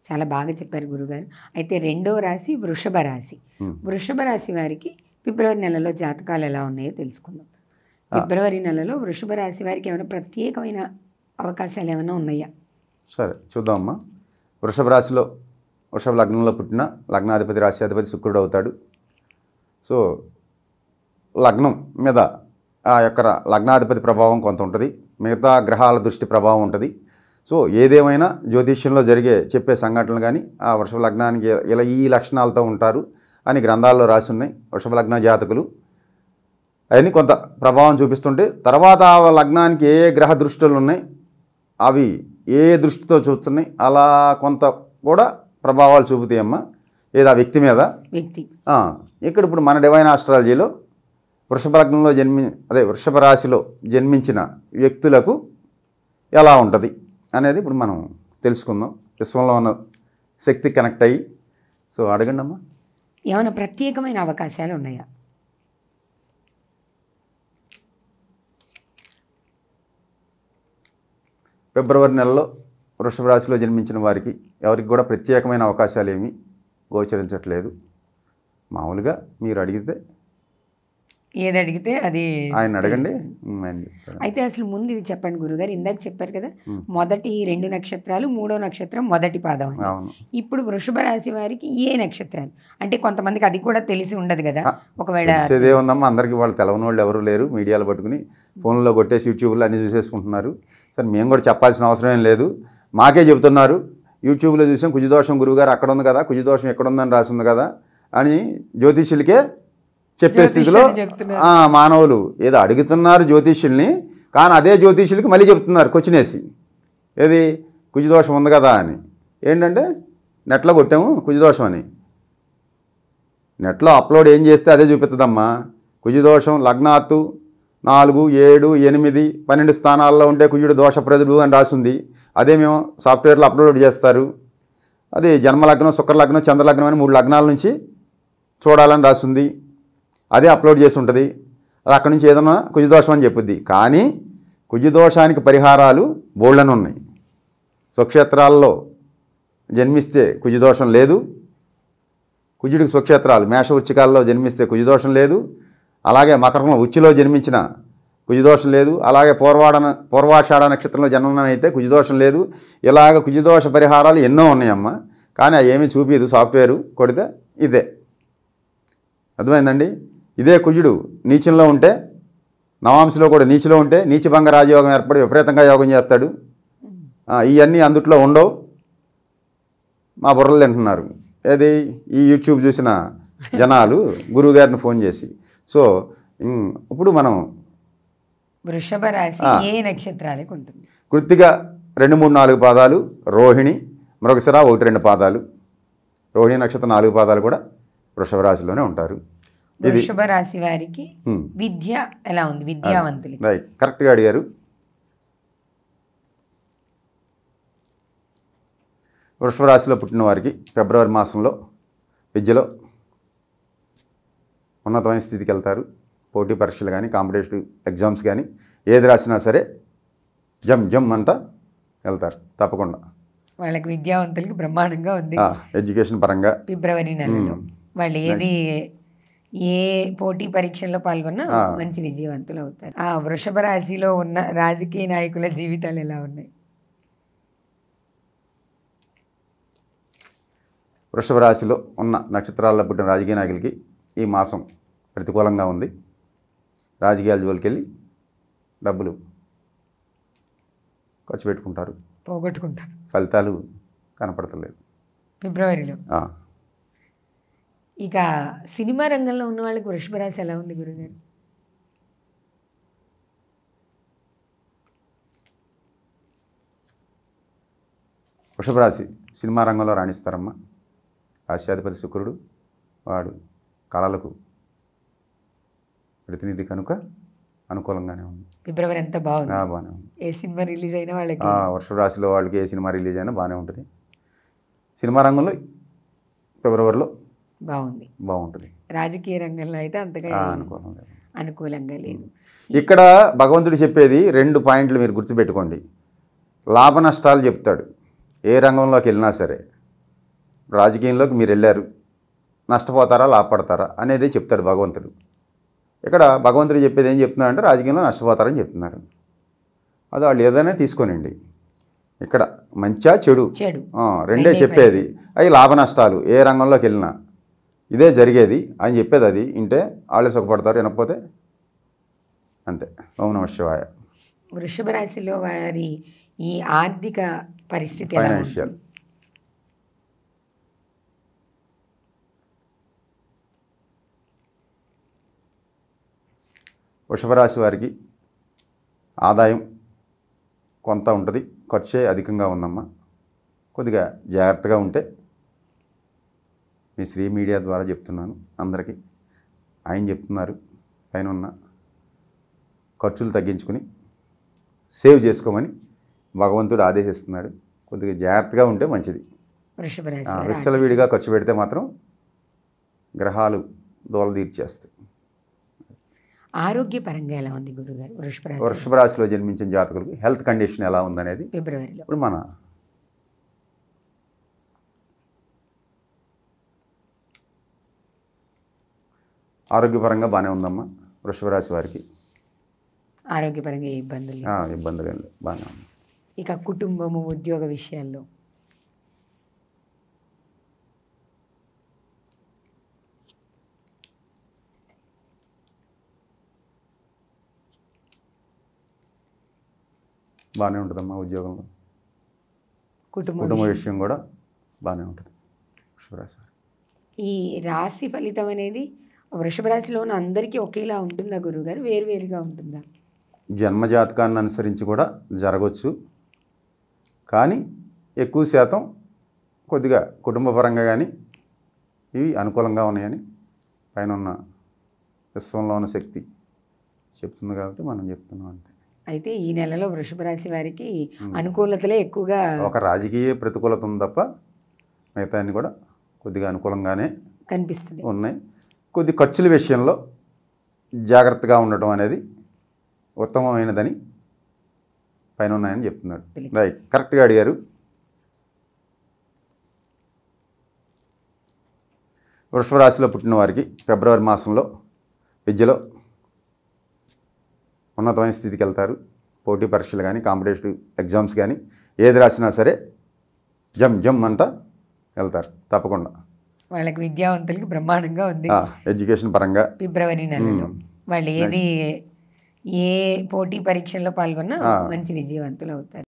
చాలా బాగా చెప్పారు గురుగారు. అయితే రెండవ రాశి వృషభ రాశి. వృషభ రాశి వారికి ఫిబ్రవరి నెలలో జాతకాలు ఎలా ఉన్నాయో తెలుసుకుందాం. ఫిబ్రవరి నెలలో వృషభ రాశి వారికి ఏమైనా ప్రత్యేకమైన అవకాశాలు ఏమైనా ఉన్నాయా? సరే చూద్దామమ్మా. వృషభ రాశిలో వృషభ లగ్నంలో పుట్టిన లగ్నాధిపతి రాశ్యాధిపతి శుక్రుడు అవుతాడు. సో లగ్నం మీద ఆ యొక్క లగ్నాధిపతి ప్రభావం కొంత ఉంటుంది, మిగతా గ్రహాల దృష్టి ప్రభావం ఉంటుంది. సో ఏదేమైనా జ్యోతిష్యంలో చెప్పే సంఘటనలు కానీ ఆ వృషభ లగ్నానికి ఇలా ఈ లక్షణాలతో ఉంటారు అని గ్రంథాల్లో రాసి ఉన్నాయి. వృషభ లగ్న జాతకులు అవన్నీ కొంత ప్రభావం చూపిస్తుంటే తర్వాత ఆ లగ్నానికి ఏ గ్రహ దృష్టిలు ఉన్నాయి, అవి ఏ దృష్టితో చూస్తున్నాయి, అలా కొంత కూడా ప్రభావాలు చూపుతాయమ్మా. ఏది ఆ వ్యక్తి మీద. ఇక్కడ ఇప్పుడు మన డివైన్ ఆస్ట్రాలజీలో వృషభ లగ్నంలో వృషభ రాశిలో జన్మించిన వ్యక్తులకు ఎలా ఉంటుంది అనేది ఇప్పుడు మనం తెలుసుకుందాం. విశ్వంలో ఉన్న శక్తి కనెక్ట్ అయ్యి. సో అడగండి అమ్మా. ఏమైనా ప్రత్యేకమైన అవకాశాలు ఉన్నాయా? ఫిబ్రవరి నెలలో వృషభ రాశిలో జన్మించిన వారికి ఎవరికి కూడా ప్రత్యేకమైన అవకాశాలు ఏమీ గోచరించట్లేదు. మామూలుగా మీరు అడిగితే ఏది అడిగితే అది ఆయన అడగండి. అయితే అసలు ముందు ఇది చెప్పండి గురుగారు, ఇందాక చెప్పారు కదా మొదటి 2 నక్షత్రాలు, 3వ నక్షత్రం మొదటి పాదం. ఇప్పుడు వృషభ రాశి వారికి ఏ నక్షత్రాలు అంటే కొంతమందికి అది కూడా తెలిసి ఉండదు కదా. ఒకవేళ తెలిసేదే ఉందమ్మా, అందరికీ వాళ్ళు తెలవని వాళ్ళు ఎవరు లేరు. మీడియాలో పట్టుకుని ఫోన్లో కొట్టేసి యూట్యూబ్లో అన్నీ చూసేసుకుంటున్నారు. సరే మేము కూడా చెప్పాల్సిన అవసరం ఏం లేదు, మాకే చెబుతున్నారు. యూట్యూబ్లో చూసాం కుజదోషం గురువుగారు అక్కడ ఉంది కదా, కుజదోషం ఎక్కడ ఉందని రాసి ఉంది కదా అని జ్యోతిష్యులకే చెప్పే స్థితిలో మానవులు ఏదో అడుగుతున్నారు జ్యోతిష్యుల్ని, కానీ అదే జ్యోతిష్యులకి మళ్ళీ చెప్తున్నారు క్వశ్చనేసి. ఏది కుజదోషం ఉంది కదా అని. ఏంటంటే నెట్లో కొట్టాము కుజదోషం అని, నెట్లో అప్లోడ్ ఏం చేస్తే అదే చూపిస్తుందమ్మా. కుజదోషం లగ్నాత్తు 4, 7, 8, 12 స్థానాల్లో ఉంటే కుజుడు దోషప్రదుడు అని రాసింది. అదే మేము సాఫ్ట్వేర్లో అప్లోడ్ చేస్తారు. అది జన్మలగ్నం, శుక్రలగ్నం, చంద్రలగ్నం అని 3 లగ్నాల నుంచి చూడాలని రాసింది. అదే అప్లోడ్ చేసి ఉంటుంది. అది అక్కడి నుంచి ఏదన్నా కుజదోషం అని చెప్పుద్ది. కానీ కుజదోషానికి పరిహారాలు బోల్డని ఉన్నాయి. స్వక్షేత్రాల్లో జన్మిస్తే కుజదోషం లేదు. కుజుడికి స్వక్షేత్రాలు మేష వృచ్చికాల్లో జన్మిస్తే కుజదోషం లేదు. అలాగే మకరంలో ఉచ్చిలో జన్మించిన కుజదోషం లేదు. అలాగే పూర్వాషాఢ నక్షత్రంలో జన్మనం అయితే కుజదోషం లేదు. ఇలాగ కుజదోష పరిహారాలు ఎన్నో ఉన్నాయమ్మా. కానీ అవి ఏమీ చూపించదు. సాఫ్ట్వేరు కొడితే ఇదే అర్థమైందండి. ఇదే కుజుడు నీచంలో ఉంటే, నవాంశలో కూడా నీచిలో ఉంటే నీచభంగ రాజయోగం ఏర్పడి విపరీతంగా యోగం చేస్తాడు. ఇవన్నీ అందుట్లో ఉండవు. మా బుర్రలు తింటున్నారు. ఏది ఈ యూట్యూబ్ చూసిన జనాలు గురువుగారిని ఫోన్ చేసి. సో ఇప్పుడు మనం వృషభ రాశి ఏ నక్షత్రాలకు ఉంటుంది? కృత్తిక 2, 3, 4 పాదాలు, రోహిణి, మృగశిర 1, 2 పాదాలు. రోహిణి నక్షత్రం 4 పాదాలు కూడా వృషభ రాశిలోనే ఉంటారు. వృషభ రాశి వారికి విద్య ఎలా ఉంది? విద్యావంతులు రైట్, కరెక్ట్గా అడిగారు. వృషభ రాశిలో పుట్టిన వారికి ఫిబ్రవరి మాసంలో విద్యలో ఉన్నతమైన స్థితికి వెళ్తారు. పోటీ పరీక్షలు కానీ, కాంపిటేటివ్ ఎగ్జామ్స్ కానీ ఏది రాసినా సరే జమ్ అంతా వెళ్తారు తప్పకుండా. వాళ్ళకి విద్యావంతులకి బ్రహ్మాండంగా ఉంది ఎడ్యుకేషన్ పరంగా. ఫిబ్రవరి నెలలో వాళ్ళు ఏ పోటీ పరీక్షల్లో పాల్గొన్నా మంచి విజయవంతులు అవుతారు. వృషభ రాశిలో ఉన్న రాజకీయ నాయకుల జీవితాలు ఎలా ఉన్నాయి? వృషభ రాశిలో ఉన్న నక్షత్రాల్లో పుట్టిన రాజకీయ నాయకులకి ఈ మాసం ప్రతికూలంగా ఉంది. రాజకీయాల జోలికి వెళ్ళి డబ్బులు ఖర్చు పెట్టుకుంటారు, పోగొట్టుకుంటారు. ఫలితాలు కనపడతలేదు ఫిబ్రవరిలో. ఇక సినిమా రంగంలో ఉన్న వాళ్ళకి వృషభ రాశి ఎలా ఉంది గురుగారు? వృషభ రాశి సినిమా రంగంలో రాణిస్తారమ్మా. రాశ్యాధిపతి శుక్రుడు, వాడు కళలకు ప్రతినిధి కనుక అనుకూలంగానే ఉంది. ఫిబ్రవరి అంతా బాగుంది, బాగానే ఉంది. ఏ సినిమా రిలీజ్ అయినా వాళ్ళకి, వృషభ రాశిలో వాళ్ళకి ఏ సినిమా రిలీజ్ అయినా బాగానే ఉంటుంది. సినిమా రంగంలో ఫిబ్రవరిలో బాగుంటుంది. రాజకీయ రంగంలో అయితే అంతగా అనుకూలంగా లేదు. ఇక్కడ భగవంతుడు చెప్పేది 2 పాయింట్లు మీరు గుర్తుపెట్టుకోండి. లాభ నష్టాలు చెప్తాడు ఏ రంగంలోకి వెళ్ళినా సరే. రాజకీయంలోకి మీరు వెళ్ళారు, నష్టపోతారా లాభపడతారా అనేదే చెప్తాడు భగవంతుడు. ఇక్కడ భగవంతుడు చెప్పేది ఏం చెప్తున్నారంటే రాజకీయంలో నష్టపోతారని చెప్తున్నారు. అది వాళ్ళు ఏదైనా తీసుకోనండి. ఇక్కడ మంచా చెడు రెండే చెప్పేది. అవి లాభ నష్టాలు ఏ రంగంలోకి వెళ్ళినా ఇదే జరిగేది అని చెప్పేది. అది వింటే వాళ్ళే సుఖపడతారు, వినకపోతే అంతే. ఓం నమః శివాయ. వృషభ రాశిలో వారి ఈ ఆర్థిక పరిస్థితి ఫైనాన్షియల్ వృషభ రాశి వారికి ఆదాయం కొంత ఉంటుంది, ఖర్చే అధికంగా ఉందమ్మా. కొద్దిగా జాగ్రత్తగా ఉంటే, మీ శ్రీ మీడియా ద్వారా చెప్తున్నాను అందరికీ. ఆయన చెప్తున్నారు పైన ఉన్న ఖర్చులు తగ్గించుకుని సేవ్ చేసుకోమని భగవంతుడు ఆదేశిస్తున్నాడు. కొద్దిగా జాగ్రత్తగా ఉంటే మంచిది. వృషభ రాశి విచ్చలవిడిగా ఖర్చు పెడితే మాత్రం గ్రహాలు దోల తీర్చేస్తాయి. ఆరోగ్యపరంగా ఎలా ఉంది గురుగారు వృషభ రాశిలో జన్మించిన జాతకులకి హెల్త్ కండిషన్ ఎలా ఉందనేది ఫిబ్రవరిలో ఇప్పుడు మన ఆరోగ్యపరంగా బాగానే ఉందమ్మా. వృషభ రాశి వారికి ఆరోగ్యపరంగా ఇబ్బందులు ఏం లేవు, బాగానే ఉంది. ఇక కుటుంబము ఉద్యోగ విషయాల్లో బాగానే ఉంటుందమ్మా. ఉద్యోగంలో కుటుంబ విషయం కూడా బాగానే ఉంటుంది వృషభ రాశి. ఈ రాశి ఫలితం అనేది వృషభ రాశిలో ఉన్న అందరికీ ఒకేలా ఉంటుందా గురుగారు, వేరువేరుగా ఉంటుందా? జన్మజాతకాన్ని అనుసరించి కూడా జరగవచ్చు, కానీ ఎక్కువ శాతం కొద్దిగా కుటుంబపరంగా కానీ ఇవి అనుకూలంగా ఉన్నాయని పైన ఉన్న విశ్వంలో ఉన్న శక్తి చెప్తుంది కాబట్టి మనం చెప్తున్నాం అంతే. అయితే ఈ నెలలో వృషభ రాశి వారికి అనుకూలతలే ఎక్కువగా, ఒక రాజకీయ ప్రతికూలత ఉంది తప్ప మిగతా అన్ని కూడా కొద్దిగా అనుకూలంగానే కనిపిస్తుంది ఉన్నాయి. కొద్ది ఖర్చుల విషయంలో జాగ్రత్తగా ఉండటం అనేది ఉత్తమమైనదని పైన ఉన్నాయని చెప్తున్నాడు. రైట్, కరెక్ట్గా అడిగారు. వృషభ రాశిలో పుట్టిన వారికి ఫిబ్రవరి మాసంలో విద్యలో ఉన్నతమైన స్థితికి వెళ్తారు. పోటీ పరీక్షలు కానీ కాంపిటేటివ్ ఎగ్జామ్స్ కానీ ఏది రాసినా సరే జమ్ అంట వెళ్తారు తప్పకుండా. వాళ్ళకి విద్యావంతులకి బ్రహ్మాండంగా ఉంది ఎడ్యుకేషన్ పరంగా. ఫిబ్రవరి నెలలో వాళ్ళు ఏ పోటీ పరీక్షల్లో పాల్గొన్నా మంచి విజయవంతులు అవుతారు.